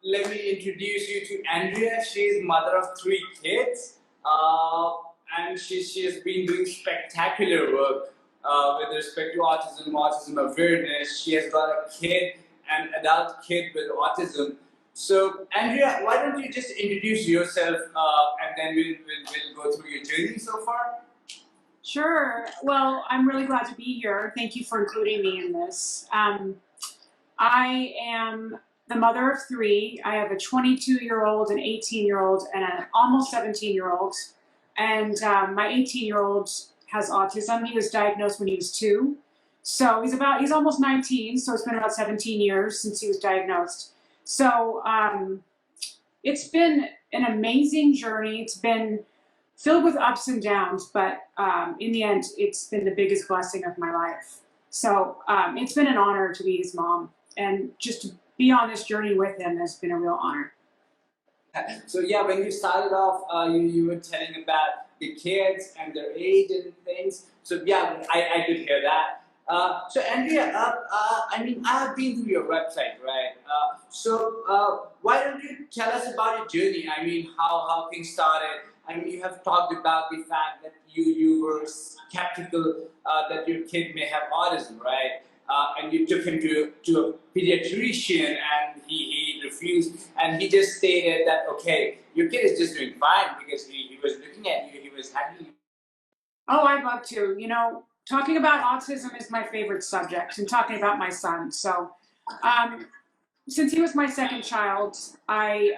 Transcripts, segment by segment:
let me introduce you to Andrea. She's mother of 3 kids, and she has been doing spectacular work with respect to autism awareness. She has got a kid, an adult kid with autism. So, Andrea, why don't you just introduce yourself, and then we'll go through your journey so far. Sure. Well, I'm really glad to be here. Thank you for including me in this. I am the mother of 3. I have a 22-year-old, an 18-year-old, and an almost 17-year-old. And my 18-year-old has autism. He was diagnosed when he was 2. So he's almost 19, so it's been about 17 years since he was diagnosed. So it's been an amazing journey. It's been filled with ups and downs, but in the end, it's been the biggest blessing of my life. So it's been an honor to be his mom, and just to be on this journey with him has been a real honor. So yeah, when you started off, you were telling about the kids and their age and things. So yeah, I did hear that. So Andrea, I mean, I have been through your website, right? So why don't you tell us about your journey? I mean, how things started. I mean, you have talked about the fact that you were skeptical that your kid may have autism, right? And you took him to a pediatrician, and he refused, and he just stated that, okay, your kid is just doing fine, because he was looking at you, he was happy. Oh, I'd love to. You know, talking about autism is my favorite subject, and talking about my son. So since he was my second child, I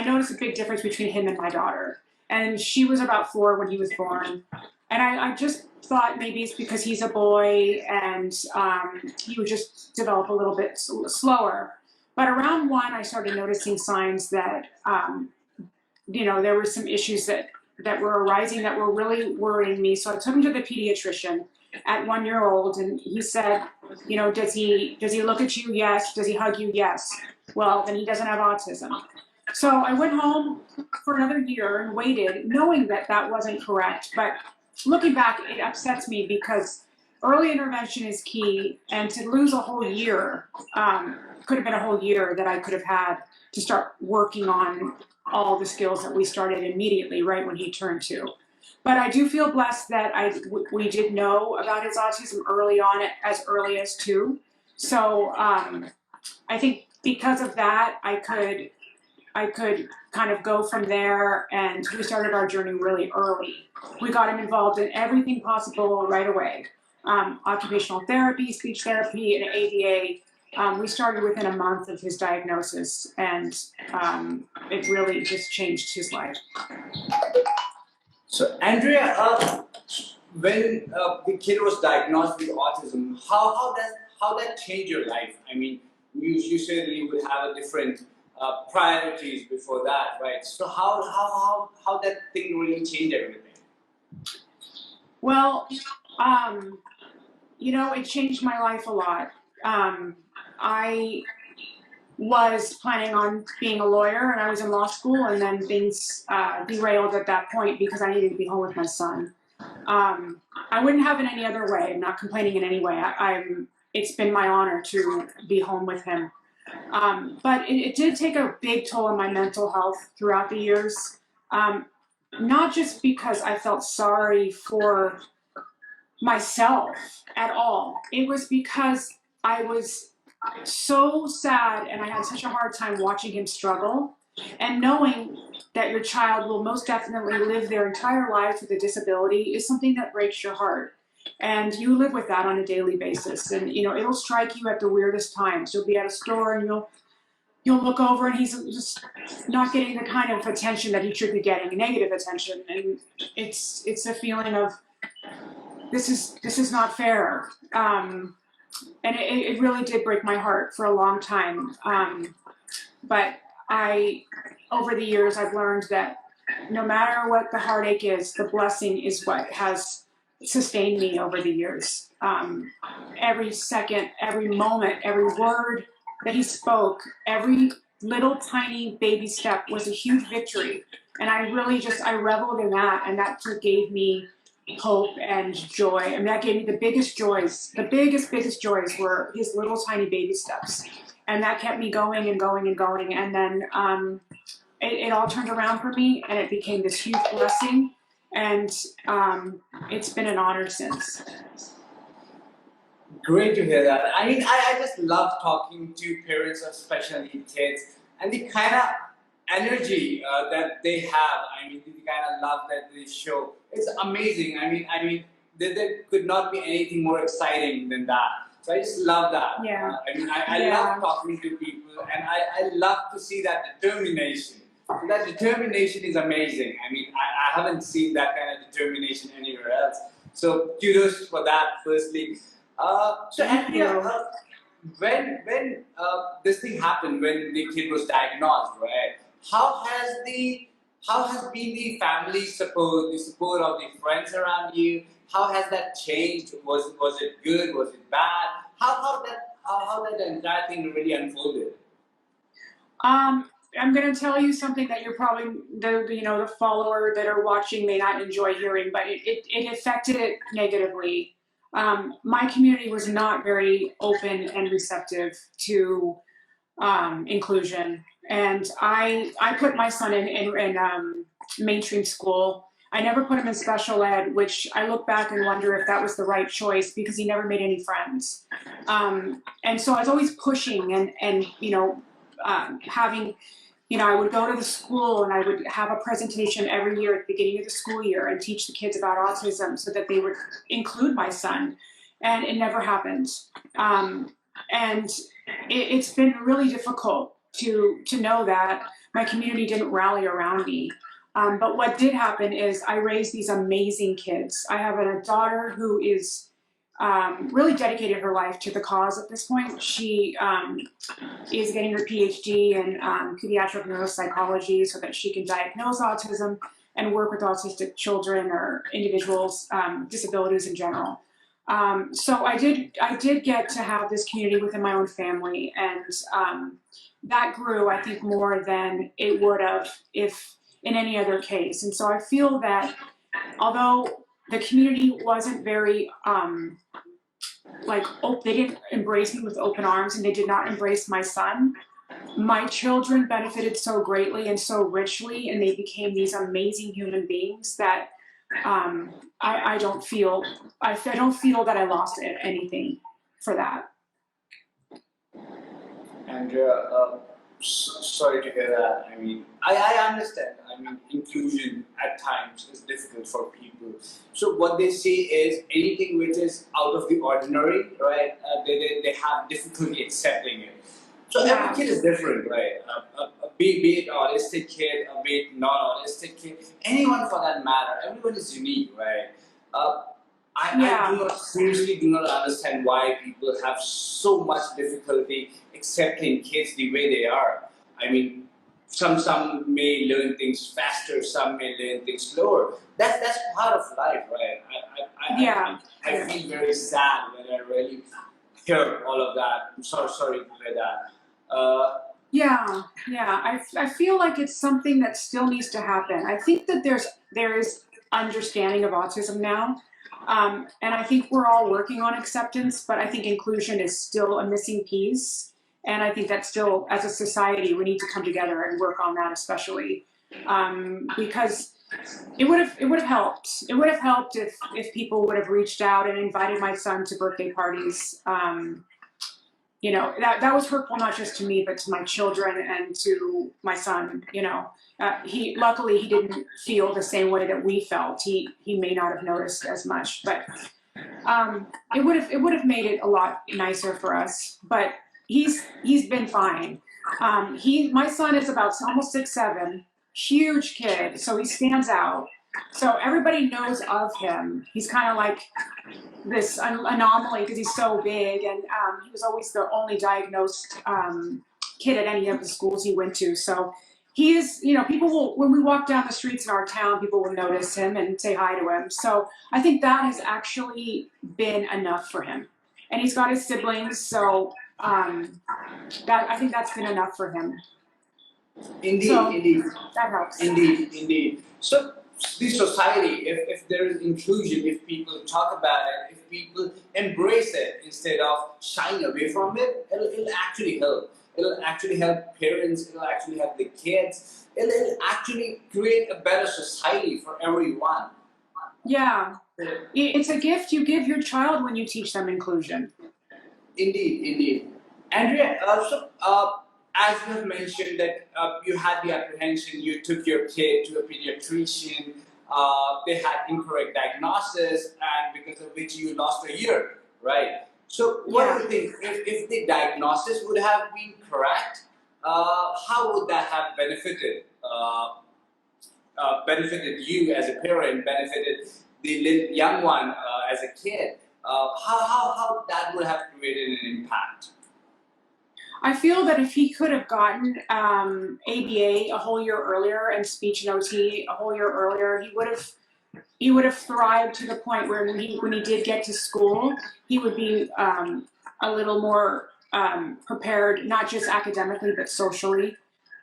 noticed a big difference between him and my daughter. And she was about 4 when he was born. And I just thought maybe it's because he's a boy, and he would just develop a little bit slower. But around 1, I started noticing signs that, you know, there were some issues that were arising that were really worrying me. So I took him to the pediatrician at 1 year old, and he said, you know, does he look at you? Yes. Does he hug you? Yes. Well, then he doesn't have autism. So I went home for another year and waited, knowing that that wasn't correct. But looking back, it upsets me, because early intervention is key, and to lose a whole year, could have been a whole year that I could have had to start working on all the skills that we started immediately, right when he turned 2. But I do feel blessed that we did know about his autism early on, as early as 2. So I think because of that, I could kind of go from there, and we started our journey really early. We got him involved in everything possible right away. Occupational therapy, speech therapy, and ABA. We started within a month of his diagnosis, and it really just changed his life. So Andrea, when the kid was diagnosed with autism, how that changed your life? I mean, you certainly would have a different priorities before that, right? So how that thing really changed everything? Well, you know, it changed my life a lot. I was planning on being a lawyer, and I was in law school, and then things derailed at that point because I needed to be home with my son. I wouldn't have it any other way. I'm not complaining in any way. It's been my honor to be home with him. But it did take a big toll on my mental health throughout the years. Not just because I felt sorry for myself at all. It was because I was so sad, and I had such a hard time watching him struggle, and knowing that your child will most definitely live their entire lives with a disability is something that breaks your heart. And you live with that on a daily basis, and you know, it'll strike you at the weirdest times. You'll be at a store, and you'll look over, and he's just not getting the kind of attention that he should be getting, negative attention, and it's a feeling of this is not fair. And it really did break my heart for a long time. But over the years, I've learned that no matter what the heartache is, the blessing is what has sustained me over the years. Every second, every moment, every word that he spoke, every little tiny baby step was a huge victory. And I reveled in that, and that gave me hope and joy. I mean, that gave me the biggest joys. The biggest joys were his little tiny baby steps. and that kept me going and going and going. And then it all turned around for me, and it became this huge blessing. And it's been an honor since. Great to hear that. I mean, I just love talking to parents, especially kids, and the kind of energy that they have. I mean, the kind of love that they show. It's amazing. There could not be anything more exciting than that. So I just love that. Yeah. I love talking to people, and I love to see that determination. That determination is amazing. I mean, I haven't seen that kind of determination anywhere else. So kudos for that, firstly. So Andrea, when this thing happened, when the kid was diagnosed, right? How has been the family support, the support of the friends around you? How has that changed? Was it good? Was it bad? How that entire thing really unfolded? I'm going to tell you something that you're probably the follower that are watching may not enjoy hearing, but it affected it negatively. My community was not very open and receptive to inclusion, and I put my son in mainstream school. I never put him in special ed, which I look back and wonder if that was the right choice because he never made any friends. And so I was always pushing and having. I would go to the school and I would have a presentation every year at the beginning of the school year and teach the kids about autism so that they would include my son. And it never happened. And it's been really difficult to know that my community didn't rally around me. But what did happen is I raised these amazing kids. I have a daughter who is really dedicated her life to the cause at this point. She is getting her PhD in pediatric neuropsychology so that she can diagnose autism and work with autistic children or individuals, disabilities in general. So I did get to have this community within my own family, and that grew, I think, more than it would have if in any other case. And so I feel that although the community wasn't very they didn't embrace me with open arms, and they did not embrace my son. My children benefited so greatly and so richly, and they became these amazing human beings that I don't feel that I lost anything for that. Andrea, sorry to hear that. I mean, I understand. I mean, inclusion at times is difficult for people. So what they see is anything which is out of the ordinary, right? They have difficulty accepting it. So every kid is different, right? Be it autistic kid, be it non-autistic kid, anyone for that matter. Everyone is unique, right? I seriously do not understand why people have so much difficulty accepting kids the way they are. I mean, some may learn things faster, some may learn things slower. That's part of life, right? I feel very sad when I really hear all of that. I'm sorry to hear that. I feel like it's something that still needs to happen. I think that there is understanding of autism now. And I think we're all working on acceptance, but I think inclusion is still a missing piece. And I think that still, as a society, we need to come together and work on that, especially because it would have helped. It would have helped if people would have reached out and invited my son to birthday parties. That was hurtful not just to me, but to my children and to my son. Luckily he didn't feel the same way that we felt. He may not have noticed as much, but it would have made it a lot nicer for us. But he's been fine. My son is about almost 6'7", huge kid, so he stands out. So everybody knows of him. He's kind of like this anomaly because he's so big, and he was always the only diagnosed kid at any of the schools he went to. So he is, people will, when we walk down the streets in our town, people will notice him and say hi to him. So I think that has actually been enough for him. And he's got his siblings, so I think that's been enough for him. Indeed. That helps. Indeed. So the society, if there is inclusion, if people talk about it, if people embrace it instead of shying away from it, it'll actually help. It'll actually help parents. It'll actually help the kids. It'll actually create a better society for everyone. Yeah. It's a gift you give your child when you teach them inclusion. Indeed, indeed. Andrea, as you have mentioned that you had the apprehension, you took your kid to a pediatrician, they had incorrect diagnosis, and because of which you lost a year, right? So, what do you think? If the diagnosis would have been correct, how would that have benefited you as a parent, benefited the young one as a kid? How that would have created an impact? I feel that if he could have gotten ABA a whole year earlier and speech and OT a whole year earlier, he would have thrived to the point where when he did get to school, he would be a little more prepared, not just academically but socially.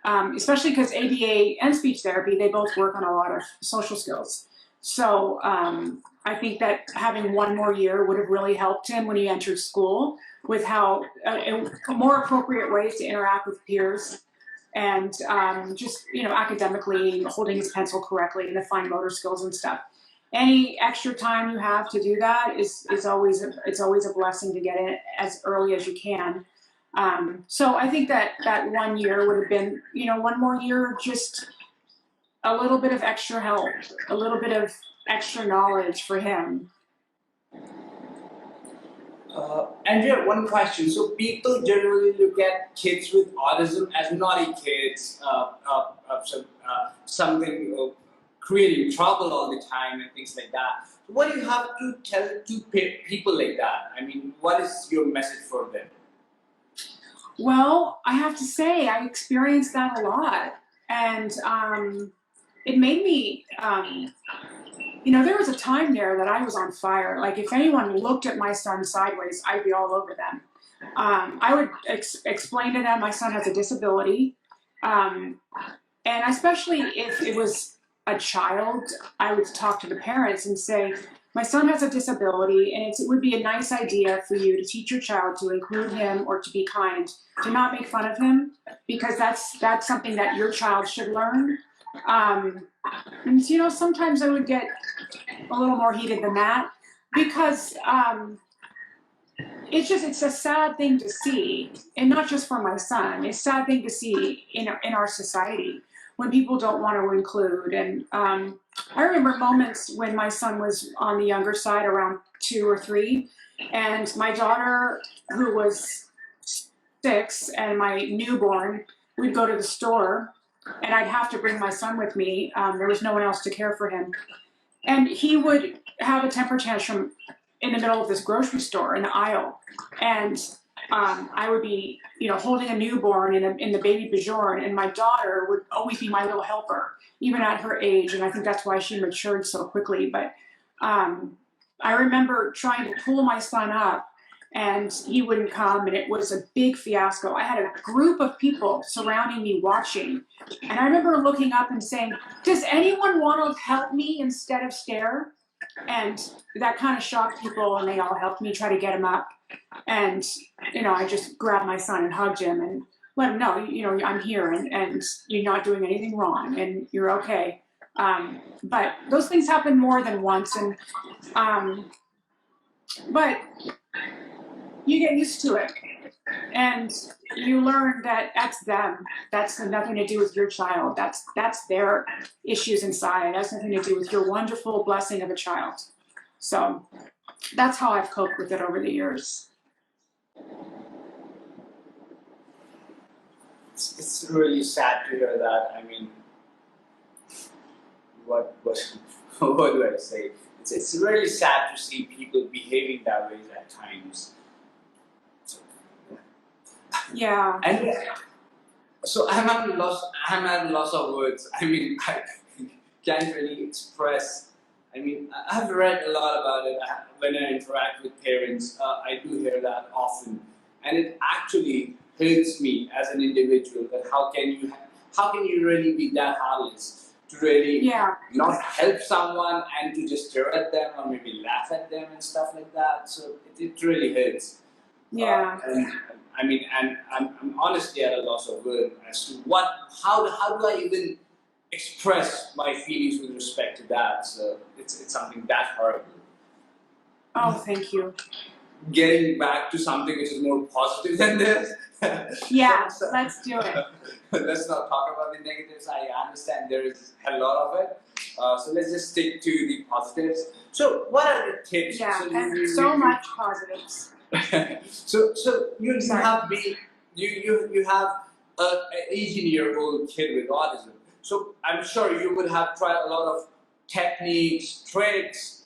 Especially because ABA and speech therapy, they both work on a lot of social skills. So I think that having one more year would have really helped him when he entered school with how more appropriate ways to interact with peers and just academically holding his pencil correctly and the fine motor skills and stuff. Any extra time you have to do that is always a blessing to get it as early as you can. So I think that 1 year would have been, one more year, just a little bit of extra help, a little bit of extra knowledge for him. Andrea, one question. So people generally look at kids with autism as naughty kids, something creating trouble all the time and things like that. What do you have to tell to people like that? I mean, what is your message for them? Well, I have to say, I experienced that a lot. And it made me, there was a time there that I was on fire. Like, if anyone looked at my son sideways, I'd be all over them. I would explain to them my son has a disability. And especially if it was a child, I would talk to the parents and say, my son has a disability, and it would be a nice idea for you to teach your child to include him or to be kind, to not make fun of him, because that's something that your child should learn. And sometimes I would get a little more heated than that because it's a sad thing to see, and not just for my son. It's a sad thing to see in our society when people don't want to include. And I remember moments when my son was on the younger side, around 2 or 3, and my daughter, who was 6, and my newborn, we'd go to the store, and I'd have to bring my son with me. There was no one else to care for him. And he would have a temper tantrum in the middle of this grocery store in the aisle. And I would be, holding a newborn in the baby Bajorn, and my daughter would always be my little helper, even at her age. And I think that's why she matured so quickly. But I remember trying to pull my son up, and he wouldn't come, and it was a big fiasco. I had a group of people surrounding me watching, and I remember looking up and saying, does anyone want to help me instead of stare? And that kind of shocked people, and they all helped me try to get him up. And, I just grabbed my son and hugged him and let him know, I'm here, and you're not doing anything wrong, and you're okay. But those things happen more than once, and but you get used to it, and you learn that that's them. That's nothing to do with your child. That's their issues inside. It has nothing to do with your wonderful blessing of a child. So that's how I've coped with it over the years. It's really sad to hear that. I mean, what do I say? It's really sad to see people behaving that way at times. Yeah. And so I'm at a loss of words. I mean, I can't really express. I mean, I've read a lot about it when I interact with parents. I do hear that often, and it actually hurts me as an individual. That how can you really be that heartless to really not help someone and to just stare at them or maybe laugh at them and stuff like that? So it really hurts. Yeah. And I mean, and I'm honestly at a loss of words as to how do I even express my feelings with respect to that. So it's something that horrible. Oh, thank you. Getting back to something which is more positive than this. Yeah, let's do it. Let's not talk about the negatives. I understand there is a lot of it. So let's just stick to the positives. So what are the tips? Yeah, So and so much positives. so you have been you have an 18-year-old kid with autism. So I'm sure you would have tried a lot of techniques, tricks,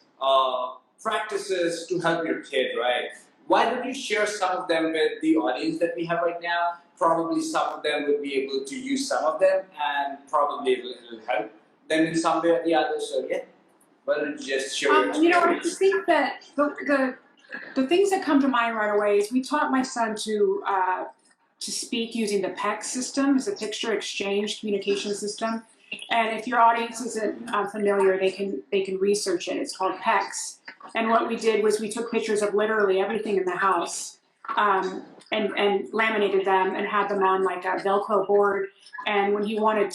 practices to help your kid, right? Why don't you share some of them with the audience that we have right now? Probably some of them would be able to use some of them, and probably it'll help them in some way or the other. So yeah, why don't you just share your You know, I experience? think that the things that come to mind right away is we taught my son to speak using the PEC system, it's a picture exchange communication system. And if your audience isn't familiar, they can research it. It's called PECs. And what we did was we took pictures of literally everything in the house and laminated them and had them on like a Velcro board. And when he wanted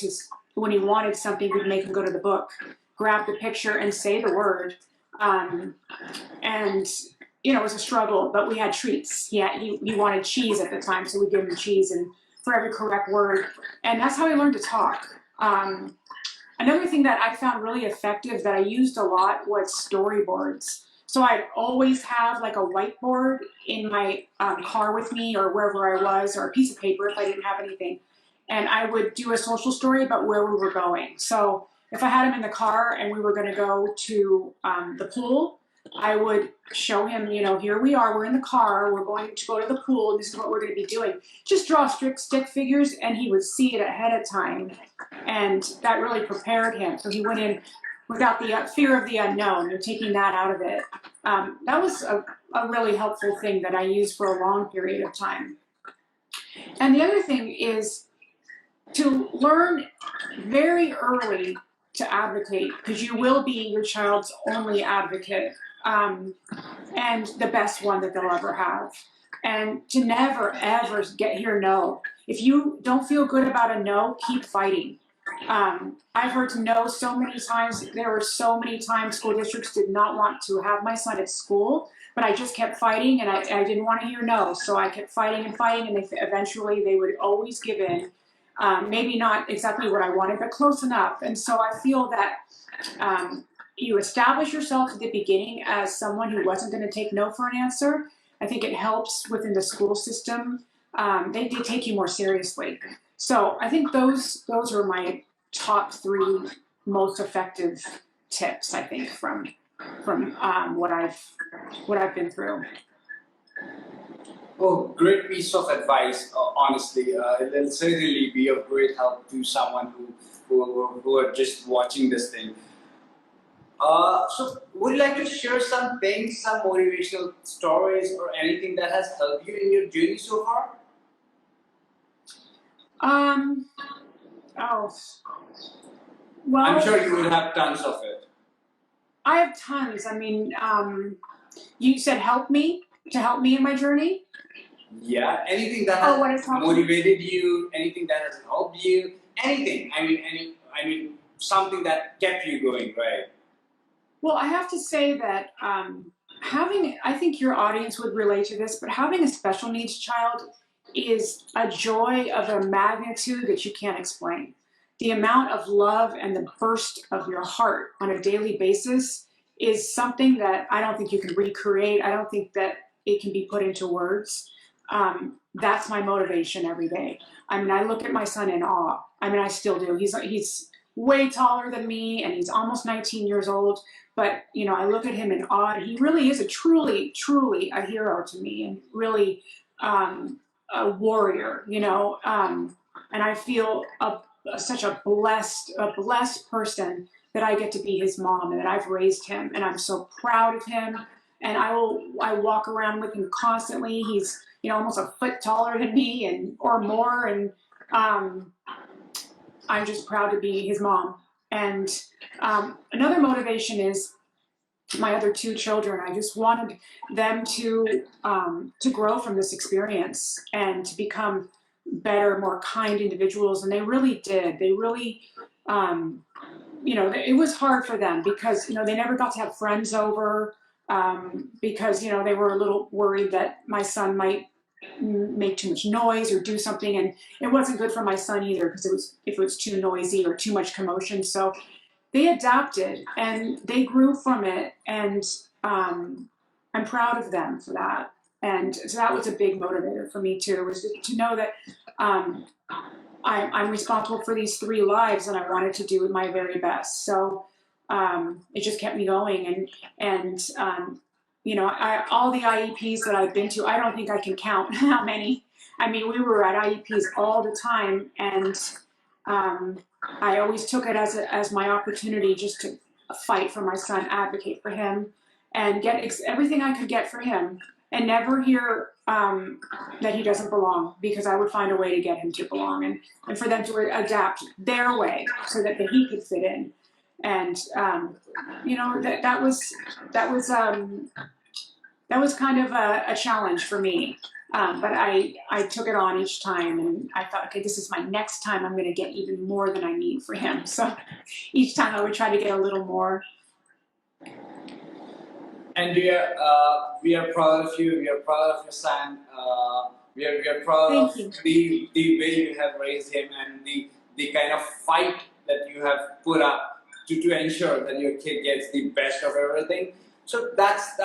something, we'd make him go to the book, grab the picture, and say the word. And you know, it was a struggle, but we had treats. He wanted cheese at the time, so we gave him cheese and for every correct word. And that's how he learned to talk. Another thing that I found really effective that I used a lot was storyboards. So I'd always have like a whiteboard in my car with me or wherever I was, or a piece of paper if I didn't have anything. And I would do a social story about where we were going. So if I had him in the car and we were going to go to the pool, I would show him, you know, here we are, we're in the car, we're going to go to the pool, and this is what we're going to be doing. Just draw stick figures, and he would see it ahead of time, and that really prepared him. So he went in without the fear of the unknown, and taking that out of it. That was a really helpful thing that I used for a long period of time. And the other thing is to learn very early to advocate, because you will be your child's only advocate. And the best one that they'll ever have. And to never, ever hear no. If you don't feel good about a no, keep fighting. I've heard no so many times. There were so many times school districts did not want to have my son at school, but I just kept fighting, and I didn't want to hear no. So I kept fighting, and eventually they would always give in. Maybe not exactly what I wanted, but close enough. And so I feel that you establish yourself at the beginning as someone who wasn't going to take no for an answer. I think it helps within the school system. They take you more seriously. So I think those are my top 3 most effective tips, I think, from what I've been through. Oh, great piece of advice. Honestly, it'll certainly be of great help to someone who are just watching this thing. So would you like to share some things, some motivational stories or anything that has helped you in your journey so far? Well, I'm sure you would have tons of it. I have tons. I mean, you said help me in my journey? Yeah, anything that has motivated you, anything that has helped you, anything. I mean, something that kept you going, right? Well, I have to say that I think your audience would relate to this, but having a special needs child is a joy of a magnitude that you can't explain. The amount of love and the burst of your heart on a daily basis is something that I don't think you can recreate. I don't think that it can be put into words. That's my motivation every day. I mean, I look at my son in awe. I mean, I still do. He's way taller than me, and he's almost 19 years old. But, you know, I look at him in awe, and he really is truly a hero to me, and really a warrior, you know. And I feel such a blessed person that I get to be his mom and that I've raised him, and I'm so proud of him. And I walk around with him constantly. He's, you know, almost a foot taller than me or more, and I'm just proud to be his mom. And another motivation is my other two children. I just wanted them to grow from this experience and to become better, more kind individuals, and they really did. They really, you know, it was hard for them because, you know, they never got to have friends over, because, you know, they were a little worried that my son might make too much noise or do something, and it wasn't good for my son either because if it was too noisy or too much commotion. So they adapted and they grew from it, and I'm proud of them for that. And so that was a big motivator for me too, was to know that um, I'm responsible for these three lives, and I wanted to do my very best. So it just kept me going, and you know, all the IEPs that I've been to, I don't think I can count how many. I mean, we were at IEPs all the time, and I always took it as my opportunity just to fight for my son, advocate for him, and get everything I could get for him, and never hear that he doesn't belong, because I would find a way to get him to belong, and for them to adapt their way so that he could fit in. And you know, that was kind of a challenge for me. But I took it on each time, and I thought, okay, this is my next time. I'm going to get even more than I need for him. So each time I would try to get a little more. Andrea, we are proud of you. We are proud of your son. We are proud of the way you have raised him, and the kind of fight that you have put up to ensure that your kid gets the best of everything. So that's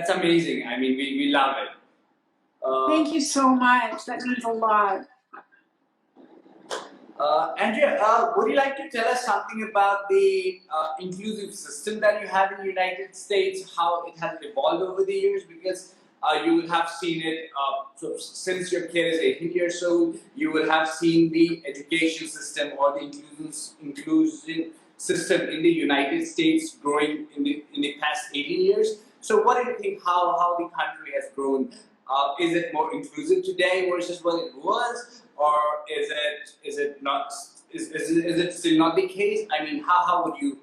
amazing. I mean, we love it. Thank you so much. That means a lot. Andrea, would you like to tell us something about the inclusive system that you have in the United States, how it has evolved over the years? Because you will have seen it, so since your kid is 18 years old, you will have seen the education system or the inclusive system in the United States growing in the past 18 years. So what do you think, how the country has grown? Is it more inclusive today versus what it was? Or is it not? Is it still not the case? I mean, how would you?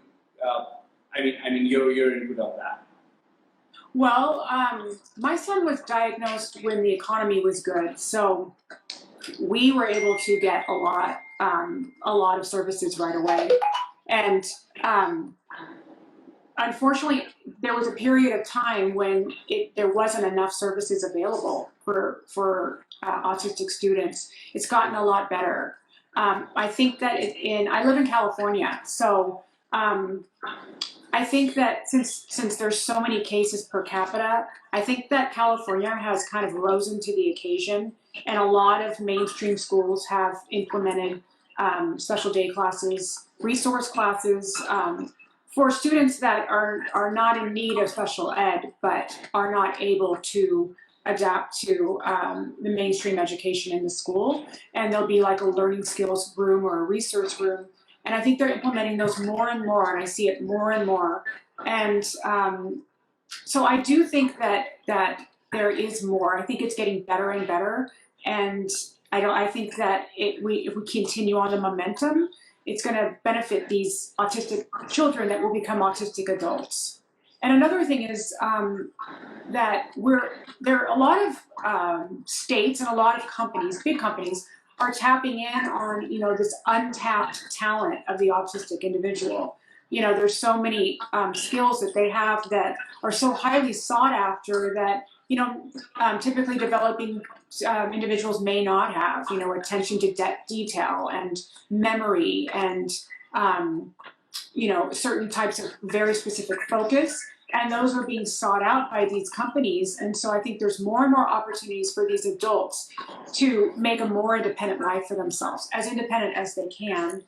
I mean, your input on that. Well, my son was diagnosed when the economy was good, so we were able to get a lot of services right away, and unfortunately, there was a period of time when there wasn't enough services available for autistic students. It's gotten a lot better. I think that I live in California, so I think that since there's so many cases per capita, I think that California has kind of risen to the occasion, and a lot of mainstream schools have implemented special day classes, resource classes, for students that are not in need of special ed, but are not able to adapt to the mainstream education in the school. And there'll be like a learning skills room or a resource room. And I think they're implementing those more and more, and I see it more and more. And so I do think that there is more. I think it's getting better and better. And I think that if we continue on the momentum, it's going to benefit these autistic children that will become autistic adults. And another thing is that there are a lot of states and a lot of companies, big companies, are tapping in on, you know, this untapped talent of the autistic individual. You know, there's so many skills that they have that are so highly sought after that, you know, typically developing individuals may not have, you know, attention to detail and memory and, you know, certain types of very specific focus. And those are being sought out by these companies. And so I think there's more and more opportunities for these adults to make a more independent life for themselves, as independent as they can.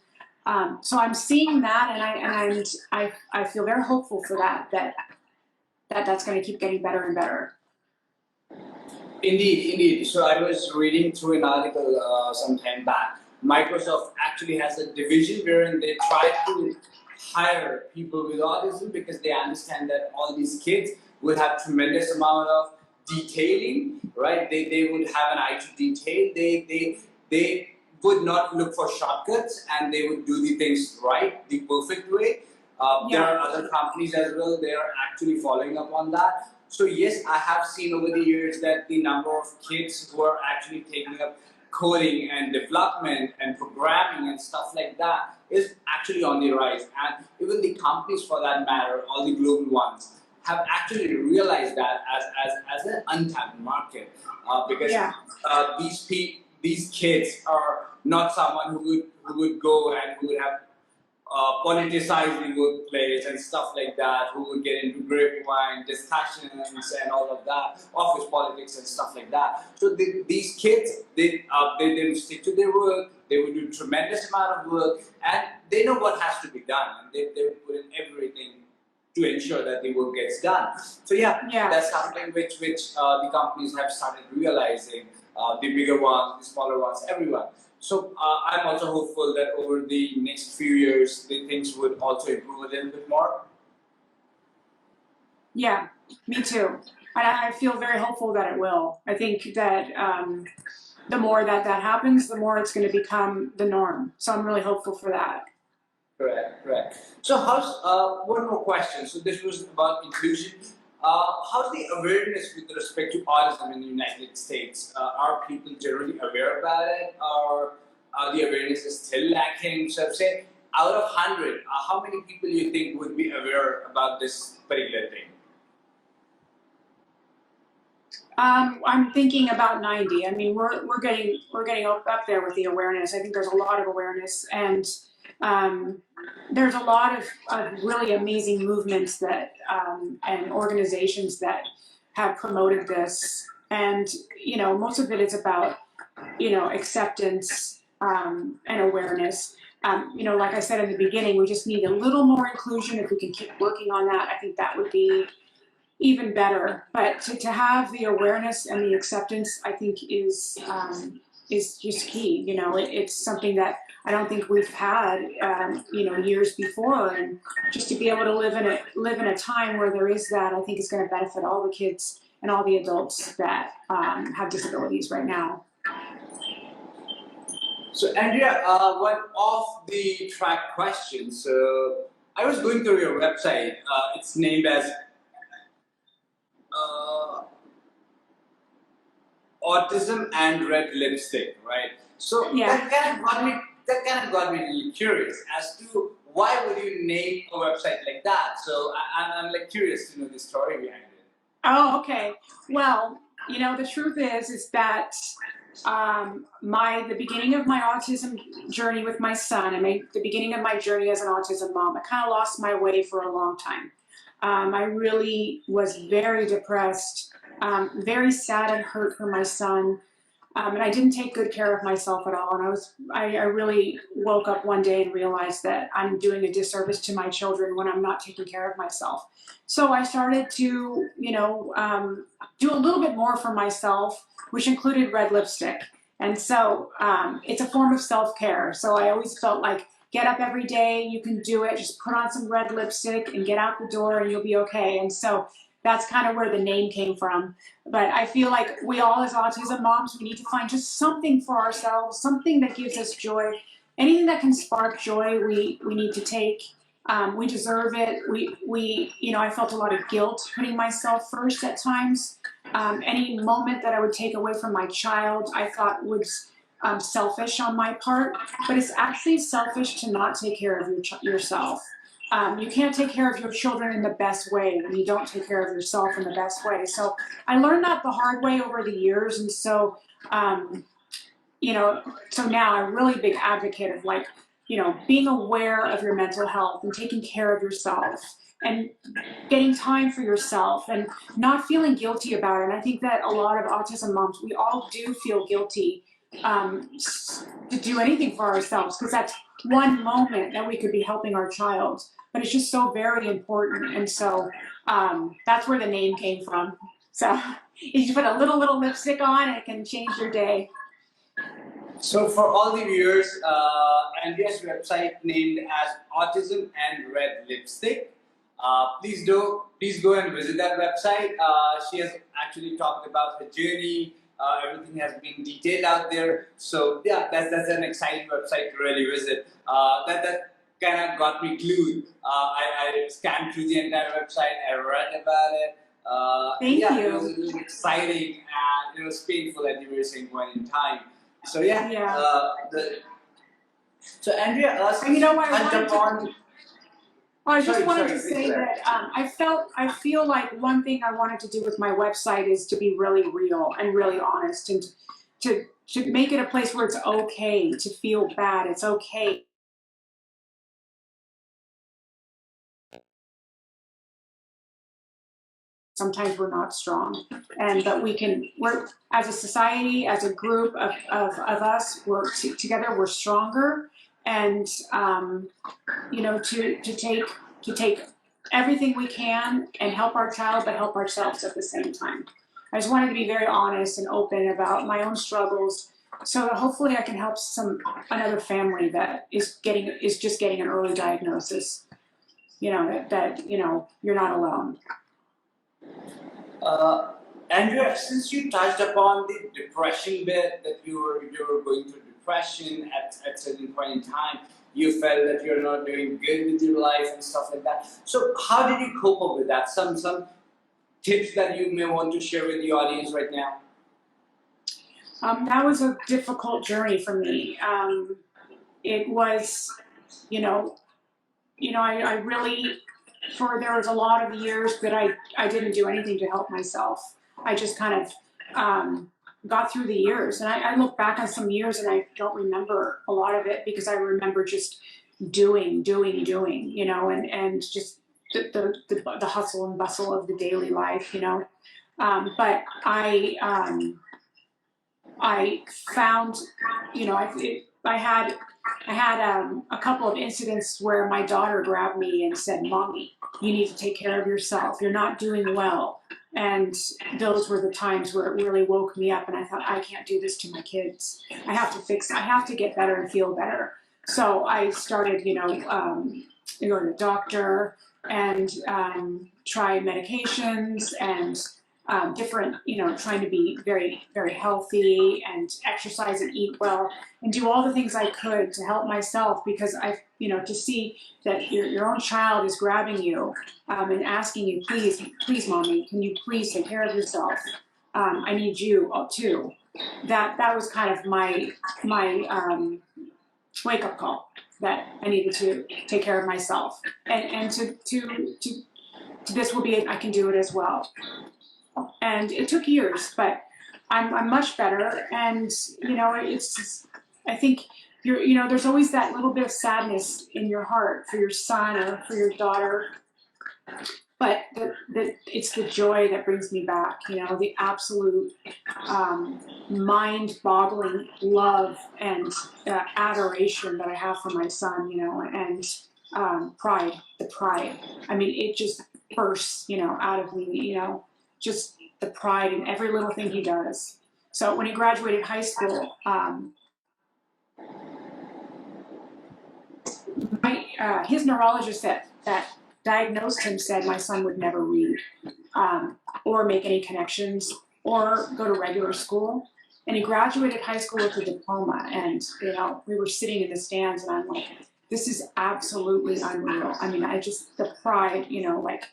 So I'm seeing that, and I feel very hopeful for that's going to keep getting better and better. Indeed. So I was reading through an article some time back. Microsoft actually has a division wherein they try to hire people with autism because they understand that all these kids would have tremendous amount of detailing, right? They would have an eye to detail. They would not look for shortcuts, and they would do the things right, the perfect way. There are other companies as well. They are actually following up on that. So yes, I have seen over the years that the number of kids who are actually taking up coding and development and programming and stuff like that is actually on the rise. And even the companies, for that matter, all the global ones, have actually realized that as an untapped market, because these kids are not someone who would go and who would have politicize the workplace and stuff like that, who would get into grapevine discussions and all of that, office politics and stuff like that. So these kids, they would stick to their work, they would do tremendous amount of work, and they know what has to be done, and they would put in everything to ensure that the work gets done. So that's something which the companies have started realizing, the bigger ones, the smaller ones, everyone. So I'm also hopeful that over the next few years, the things would also improve a little bit more. Yeah, me too. I feel very hopeful that it will. I think that the more that happens, the more it's going to become the norm. So I'm really hopeful for that. Correct. So how's one more question? So this was about inclusion. How's the awareness with respect to autism in the United States? Are people generally aware about it, or the awareness is still lacking? So say, out of 100, how many people you think would be aware about this particular thing? I'm thinking about 90. I mean, we're getting up there with the awareness. I think there's a lot of awareness, and there's a lot of really amazing movements that and organizations that have promoted this. And most of it is about acceptance and awareness. Like I said in the beginning, we just need a little more inclusion. If we can keep working on that, I think that would be even better. But to have the awareness and the acceptance, I think is just key. It's something that I don't think we've had years before, and just to be able to live in a time where there is that, I think is going to benefit all the kids and all the adults that have disabilities right now. So Andrea, one off the track question. So I was going through your website. It's named as Autism and Red Lipstick, right? So that kind of got me really curious as to why would you name a website like that. So I'm like curious to know the story behind it. Oh, okay. Well, the truth is that the beginning of my autism journey with my son, the beginning of my journey as an autism mom, I kind of lost my way for a long time. I really was very depressed, very sad and hurt for my son, and I didn't take good care of myself at all. And I really woke up one day and realized that I'm doing a disservice to my children when I'm not taking care of myself. So I started to, do a little bit more for myself, which included red lipstick. And so it's a form of self-care. So I always felt like, get up every day, you can do it, just put on some red lipstick and get out the door and you'll be okay. And so that's kind of where the name came from. But I feel like we all as autism moms, we need to find just something for ourselves, something that gives us joy. Anything that can spark joy, we need to take. We deserve it. I felt a lot of guilt putting myself first at times. Any moment that I would take away from my child, I thought was selfish on my part, but it's actually selfish to not take care of yourself. You can't take care of your children in the best way when you don't take care of yourself in the best way. So I learned that the hard way over the years, and so so now I'm a really big advocate of being aware of your mental health and taking care of yourself and getting time for yourself and not feeling guilty about it. And I think that a lot of autism moms, we all do feel guilty to do anything for ourselves, because that's one moment that we could be helping our child, but it's just so very important. And so that's where the name came from. So you just put a little lipstick on and it can change your day. So for all the viewers, Andrea's website named as Autism and Red Lipstick. Please go and visit that website. She has actually talked about her journey. Everything has been detailed out there. So yeah, that's an exciting website to really visit. That kind of got me glued. I scanned through the entire website. I read about it. Thank yeah, you. it was exciting and it was painful at the very same point in time. So yeah, so Andrea, and you know what? I just wanted to say that I feel like one thing I wanted to do with my website is to be really real and really honest, and to make it a place where it's okay to feel bad. It's okay. Sometimes we're not strong, and that we're as a society, as a group of us, we're together, we're stronger, and you know, to take everything we can and help our child, but help ourselves at the same time. I just wanted to be very honest and open about my own struggles, so that hopefully I can help another family that is just getting an early diagnosis. You know, that you know, you're not alone. Andrea, since you touched upon the depression bit, that you were going through depression at certain point in time, you felt that you're not doing good with your life and stuff like that. So how did you cope up with that? Some tips that you may want to share with the audience right now. That was a difficult journey for me. It was, you know, I really, there was a lot of years that I didn't do anything to help myself. I just kind of got through the years, and I look back on some years and I don't remember a lot of it, because I remember just doing, you know, and just the hustle and bustle of the daily life, you know. But I found, you know, I had a couple of incidents where my daughter grabbed me and said, "Mommy, you need to take care of yourself. You're not doing well." And those were the times where it really woke me up, and I thought, I can't do this to my kids. I have to get better and feel better. So I started, you know, to go to the doctor and try medications and different, you know, trying to be very, very healthy and exercise and eat well and do all the things I could to help myself, because you know, to see that your own child is grabbing you and asking you, please, mommy, can you please take care of yourself? I need you too. That was kind of my wake up call, that I needed to take care of myself, and to this will be, I can do it as well. And it took years, but I'm much better. And you know, it's just, I think you know, there's always that little bit of sadness in your heart for your son or for your daughter, but it's the joy that brings me back. You know, the absolute mind-boggling love and adoration that I have for my son. You know, and pride, the pride. I mean, it just bursts, you know, out of me. You know, just the pride in every little thing he does. So when he graduated high school, his neurologist that diagnosed him said my son would never read or make any connections or go to regular school. And he graduated high school with a diploma. And, you know, we were sitting in the stands, and I'm like, this is absolutely unreal. I mean, the pride, you know, like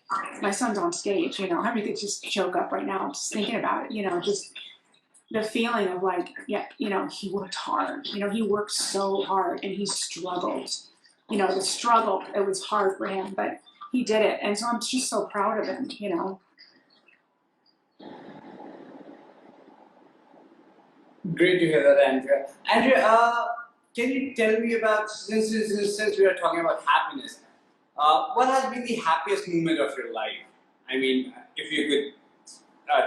my son's on stage, you know, I could just choke up right now just thinking about it, you know, just the feeling of like, yeah, you know, he worked hard, you know, he worked so hard and he struggled, you know, the struggle, it was hard for him, but he did it. And so I'm just so proud of him, you know. Great to hear that, Andrea. Andrea, can you tell me about, since we are talking about happiness, what has been the happiest moment of your life? I mean, if you could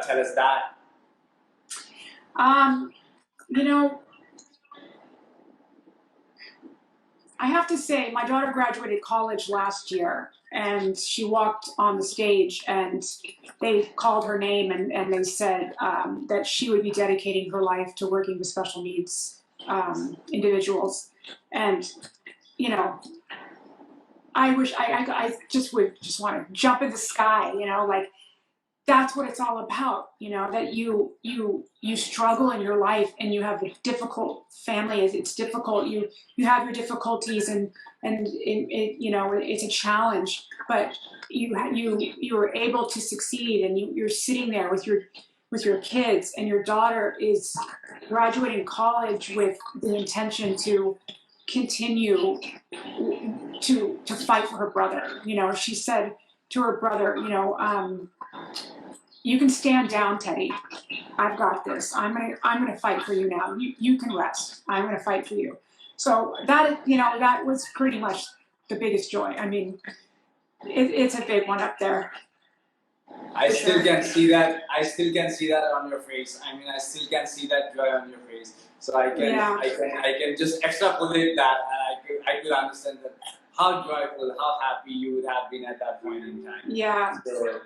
tell us that. You know, I have to say, my daughter graduated college last year, and she walked on the stage, and they called her name, and they said that she would be dedicating her life to working with special needs individuals. And, you know, I wish I just would just want to jump in the sky, you know, like that's what it's all about, that you struggle in your life and you have a difficult family. It's difficult. You have your difficulties, and it's a challenge, but you are able to succeed, and you're sitting there with your kids, and your daughter is graduating college with the intention to continue to fight for her brother. She said to her brother, you can stand down, Teddy. I've got this. I'm gonna fight for you now. You can rest. I'm gonna fight for you. So that was pretty much the biggest joy. I mean, it's a big one up there. I still can see that. I still can see that on your face. I mean, I still can see that joy on your face. So I can just extrapolate that, and I could understand that how joyful, how happy you would have been at that point in time. Yeah. So,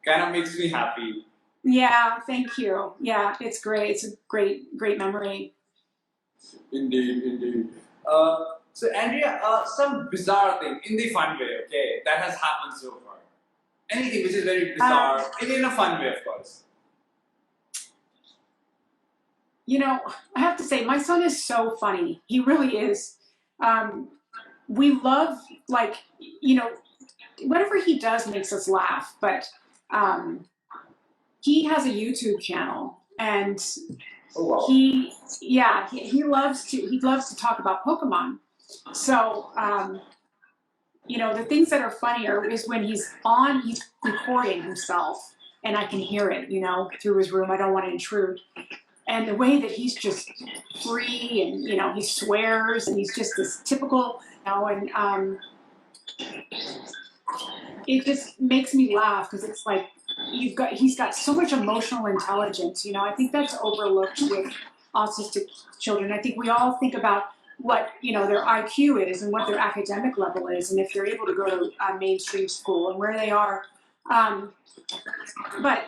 kind of makes me happy. Yeah. Thank you. Yeah, it's great. It's a great memory. Indeed, indeed. So Andrea, some bizarre thing in the fun way, okay, that has happened so far. Anything which is very bizarre, in a fun way, of course. I have to say, my son is so funny. He really is. We love, whatever he does makes us laugh, but he has a YouTube channel, and Oh, wow. he loves to talk about Pokemon. So the things that are funnier is when he's recording himself, and I can hear it, through his room. I don't want to intrude. And the way that he's just free, and he swears, and he's just this typical, and it just makes me laugh, because it's like he's got so much emotional intelligence. I think that's overlooked with autistic children. I think we all think about what their IQ is and what their academic level is, and if they're able to go to a mainstream school and where they are. But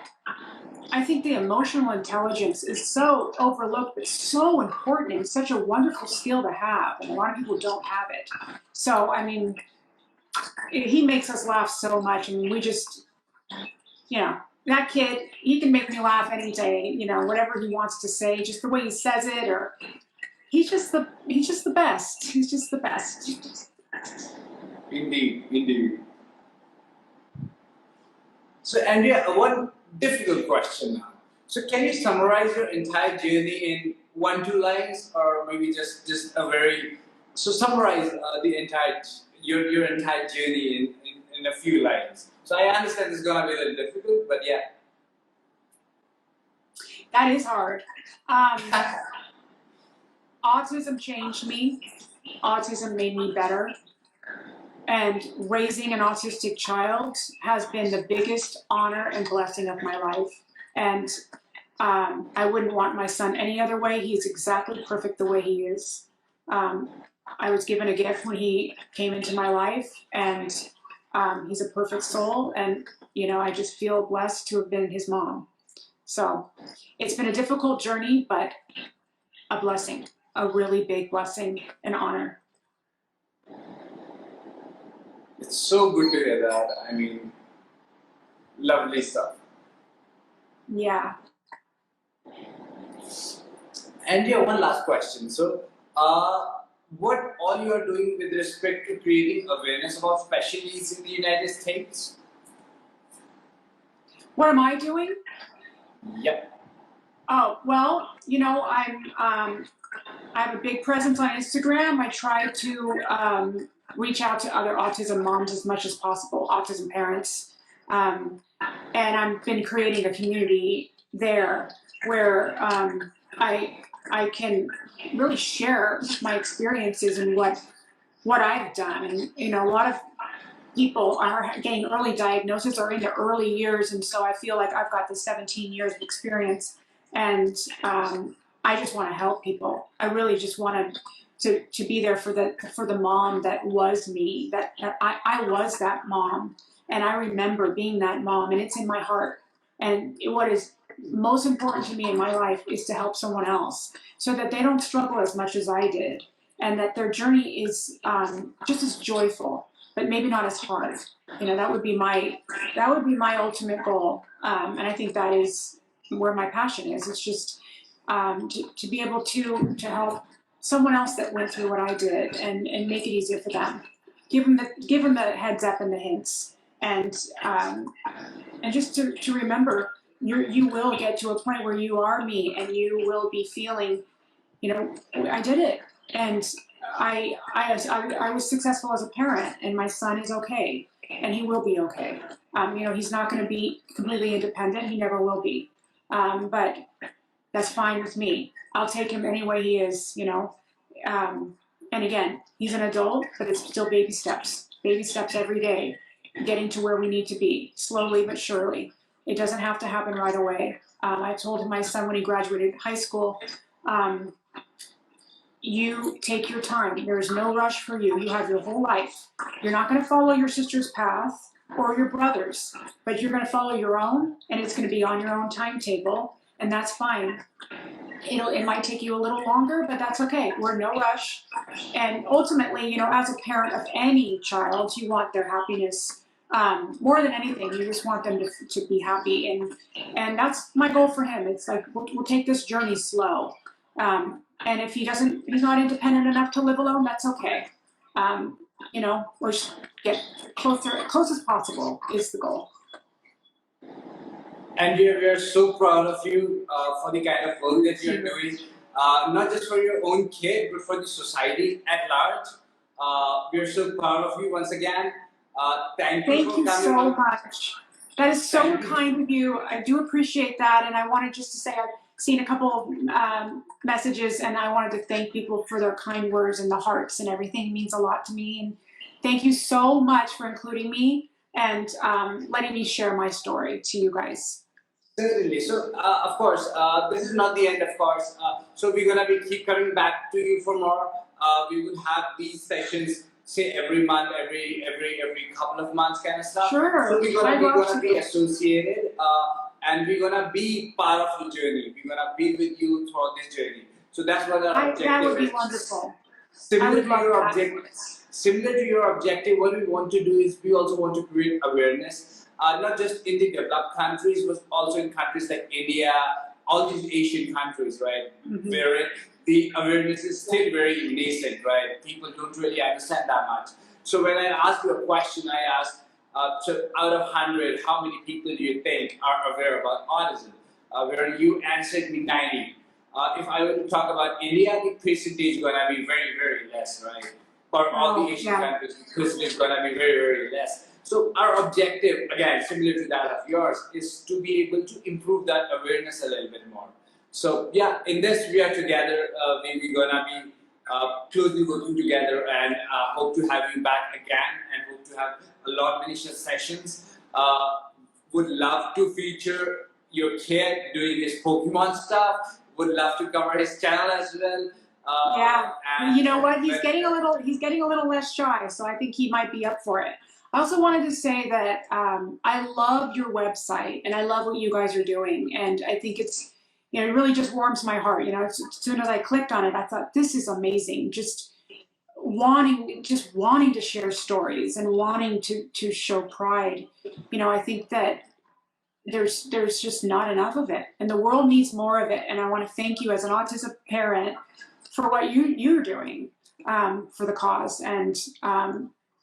I think the emotional intelligence is so overlooked, but so important, and such a wonderful skill to have, and a lot of people don't have it. So I mean, he makes us laugh so much. I mean, we just, that kid, he can make me laugh any day. Whatever he wants to say, just the way he says it, or he's just the best. He's just the best. Indeed, indeed. So Andrea, one difficult question now. So can you summarize your entire journey in 1-2 lines, or maybe just a very, so summarize your entire journey in a few lines. So I understand it's gonna be a little difficult, but yeah. That is hard. Autism changed me. Autism made me better. And raising an autistic child has been the biggest honor and blessing of my life. And I wouldn't want my son any other way. He's exactly perfect the way he is. I was given a gift when he came into my life, and he's a perfect soul. And, I just feel blessed to have been his mom. So it's been a difficult journey, but a blessing, a really big blessing, an honor. It's so good to hear that. I mean, lovely stuff. Yeah. Andrea, one last question. So, what all you are doing with respect to creating awareness about special needs in the United States? What am I doing? Yep. Oh, well, I have a big presence on Instagram. I try to reach out to other autism moms as much as possible, autism parents. And I've been creating a community there where I can really share my experiences and what I've done. And, a lot of people are getting early diagnosis or in the early years. And so I feel like I've got the 17 years of experience, and I just want to help people. I really just wanted to be there for the mom that was me, that I was that mom, and I remember being that mom, and it's in my heart. And what is most important to me in my life is to help someone else so that they don't struggle as much as I did, and that their journey is just as joyful. but maybe not as hard. That would be my ultimate goal, and I think that is where my passion is. It's just to be able to help someone else that went through what I did and make it easier for them. Give them the heads up and the hints, and just to remember, you will get to a point where you are me, and you will be feeling, I did it, and I was successful as a parent, and my son is okay, and he will be okay. He's not going to be completely independent. He never will be, but that's fine with me. I'll take him any way he is. And again, he's an adult, but it's still baby steps every day, getting to where we need to be, slowly but surely. It doesn't have to happen right away. I told my son when he graduated high school, you take your time. There is no rush for you. You have your whole life. You're not going to follow your sister's path or your brother's, but you're going to follow your own, and it's going to be on your own timetable, and that's fine. It might take you a little longer, but that's okay. We're in no rush. And ultimately, as a parent of any child, you want their happiness more than anything. You just want them to be happy, and that's my goal for him. It's like we'll take this journey slow, and if he's not independent enough to live alone, that's okay. Or just get close as possible is the goal. And we are so proud of you for the kind of work that you're doing, not just for your own kid, but for the society at large. We are so proud of you once again. Thank you for coming. Thank you so much. That is so kind of you. I do appreciate that, and I wanted just to say I've seen a couple of messages, and I wanted to thank people for their kind words and the hearts and everything. It means a lot to me, and thank you so much for including me and letting me share my story to you guys. Certainly. So, of course, this is not the end, of course. So we're gonna keep coming back to you for more. We will have these sessions, say every month, every couple of months, kind of stuff. Sure. So we're gonna be associated, and we're gonna be part of the journey. We're gonna be with you throughout this journey. So that's what our objective is. That would be wonderful. Similar to your objective, what we want to do is we also want to create awareness. Not just in the developed countries, but also in countries like India, all these Asian countries, right? Where the awareness is still very nascent, right? People don't really understand that much. So when I ask you a question, I ask, so out of 100, how many people do you think are aware about autism? Where you answered me 90. If I were to talk about India, the percentage is going to be very, very less, right? For all the Asian countries, the percentage is going to be very, very less. So our objective, again, similar to that of yours, is to be able to improve that awareness a little bit more. So yeah, in this we are together. We're gonna be closely working together, and hope to have you back again, and hope to have a lot many sessions. Would love to feature your kid doing his Pokemon stuff. Would love to cover his channel as well. Yeah, and you know what? He's getting a little less shy, so I think he might be up for it. I also wanted to say that I love your website, and I love what you guys are doing, and I think it's, it really just warms my heart. As soon as I clicked on it, I thought, this is amazing. Just wanting to share stories and wanting to show pride. I think that there's just not enough of it, and the world needs more of it. And I want to thank you as an autistic parent for what you're doing for the cause, and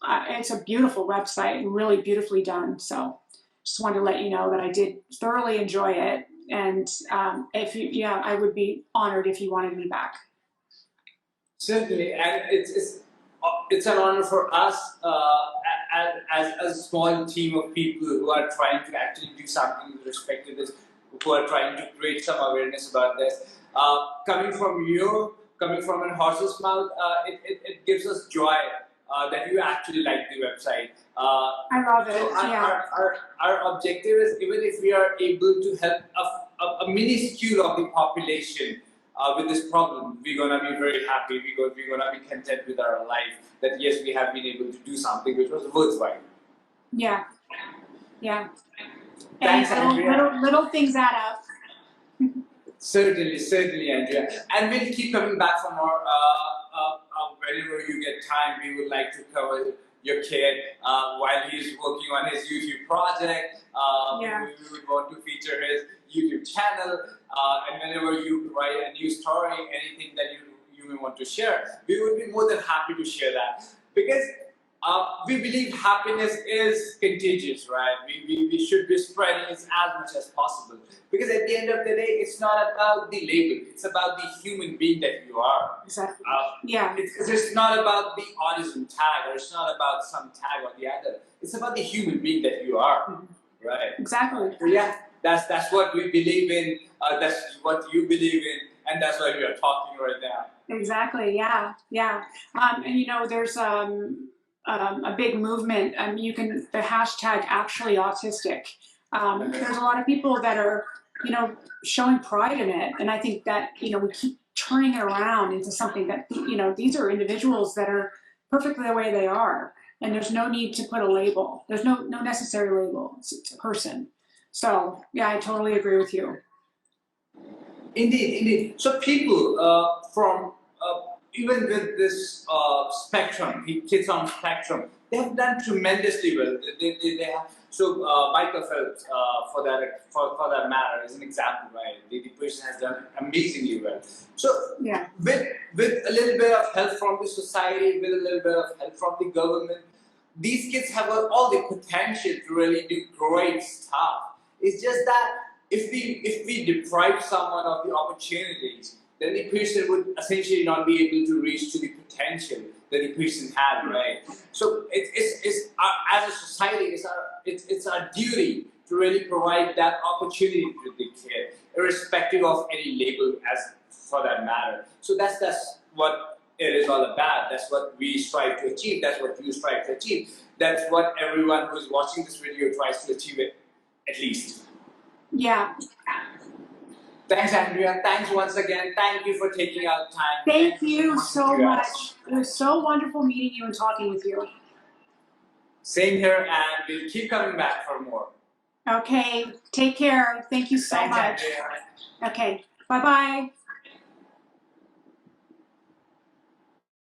it's a beautiful website and really beautifully done. So just wanted to let you know that I did thoroughly enjoy it, and I would be honored if you wanted me back. Certainly, and it's an honor for us as a small team of people who are trying to actually do something with respect to this, who are trying to create some awareness about this. Coming from a horse's mouth, it gives us joy that you actually like the website. I love it. So our objective is, even if we are able to help a minuscule of the population with this problem, we're gonna be very happy. We're gonna be content with our life. That yes, we have been able to do something which was worthwhile. Yeah. Thanks, and little things add up. Certainly, Andrea. And we'll keep coming back for more. Whenever you get time, we would like to cover your kid while he's working on his YouTube project. We would want to feature his YouTube channel, and whenever you write a new story, anything that you may want to share, we would be more than happy to share that, because we believe happiness is contagious, right? We should be spreading it as much as possible, because at the end of the day, it's not about the label, it's about the human being that you are. Exactly. It's not about the autism tag, or it's not about some tag or the other. It's about the human being that you are, right? Exactly. So yeah, that's what we believe in. That's what you believe in, and that's why we are talking right now. Exactly. Yeah. And there's a big movement. The hashtag actually autistic. There's a lot of people that are, showing pride in it, and I think that we keep turning it around into something that these are individuals that are perfectly the way they are, and there's no need to put a label. There's no necessary label. It's a person. So yeah, I totally agree with you. Indeed. So people from even with this spectrum, kids on spectrum, they have done tremendously well. They have. So Michael Phelps, for that matter, is an example, right? The person has done amazingly well. So yeah, with a little bit of help from the society, with a little bit of help from the government, these kids have all the potential to really do great stuff. It's just that if we deprive someone of the opportunities, then the person would essentially not be able to reach to the potential that the person had, right? So it's as a society, it's our duty to really provide that opportunity to the kid, irrespective of any label as for that matter. So that's what it is all about. That's what we strive to achieve. That's what you strive to achieve. That's what everyone who's watching this video tries to achieve it, at least. Yeah. Thanks, Andrea. Thanks once again. Thank you for taking out time. Thank you so much. It was so wonderful meeting you and talking with you. Same here, and we'll keep coming back for more. Okay. Take care. Thank you so much. Andrea. Okay. Bye-bye.